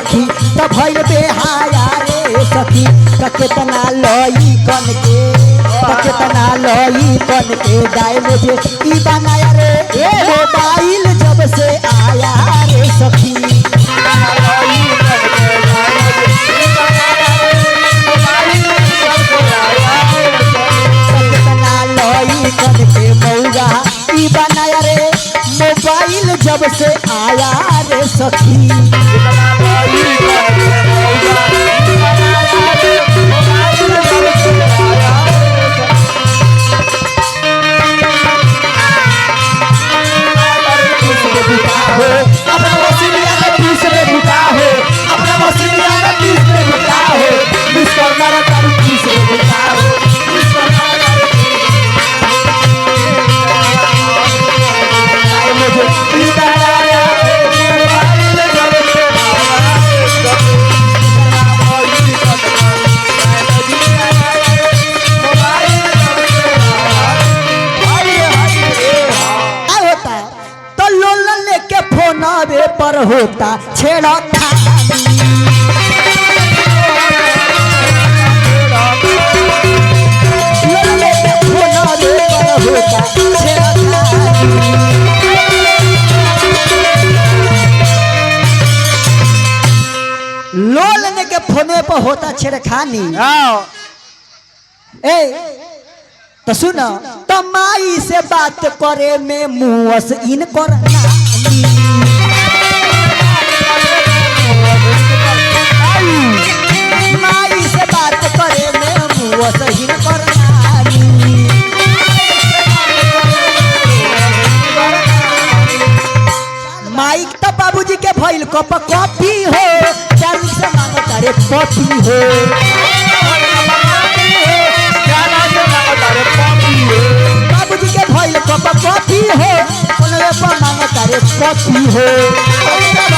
सखी तो भइल बेहाया रे सखी तो कितना लई कन के तो कितना लई कन के डैमेज ई बनाया रे मोबाइल जब से आया रे सखी के मौगा ई बनाया रे मोबाइल जब से आया रे सखी पर होता छेड़ा लो लेने के फोने पर होता छेड़खानी ए तो सुनो तो माई से बात करे में मुँह इन कर माई से बात करे में मुँह सही माई तो बाबूजी के भइल कप कॉपी हो चार से मांगो तारे कॉपी हो बाबूजी के भइल कप कॉपी हो कोने पर मांगो तारे कॉपी हो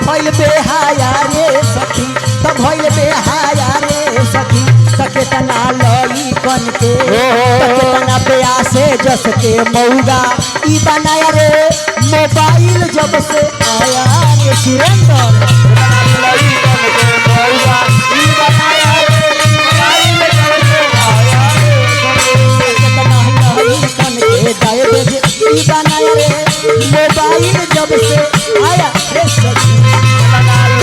भइल बेहाया रे सखी तो भइल बेहाया रे सखी तो कितना लई कन के तो कितना प्यासे जस के मौगा ई बनाया रे मोबाइल जब से आया रे सुरेंद्र मोबाइल जब से आया रे सखी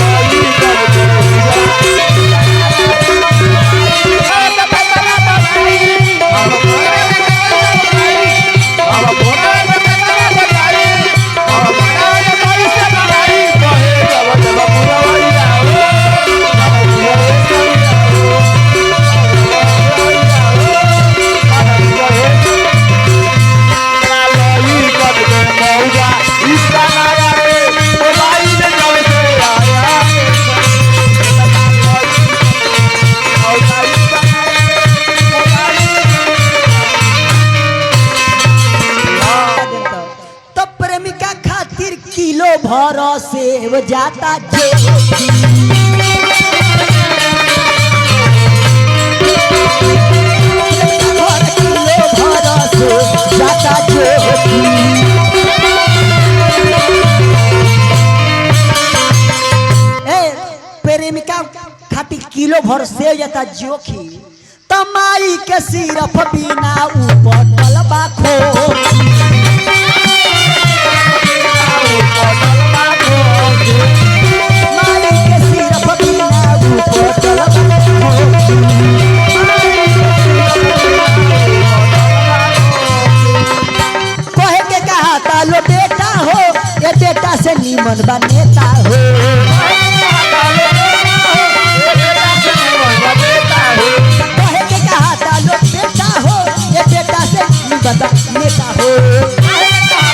भर सेव जाता प्रेमिका खातिर किलो भर सेव जाता जोखी तमाई के सिर्फ बिना ऊपर डलबा खो कहे के कहा था लो बेटा हो ये बेटा से नीमन बनेता हो कहे के कहा था लो बेटा हो ये बेटा से नीमन बनेता हो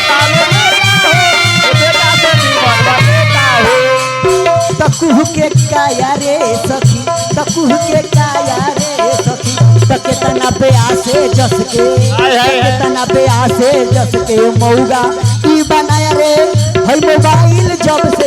तकुह के काया रे सखी तकुह के काया रे सखी तो कितना प्यासे जस के कितना प्यासे जस के मौगा ई बनाया रे हई मोबाइल जब से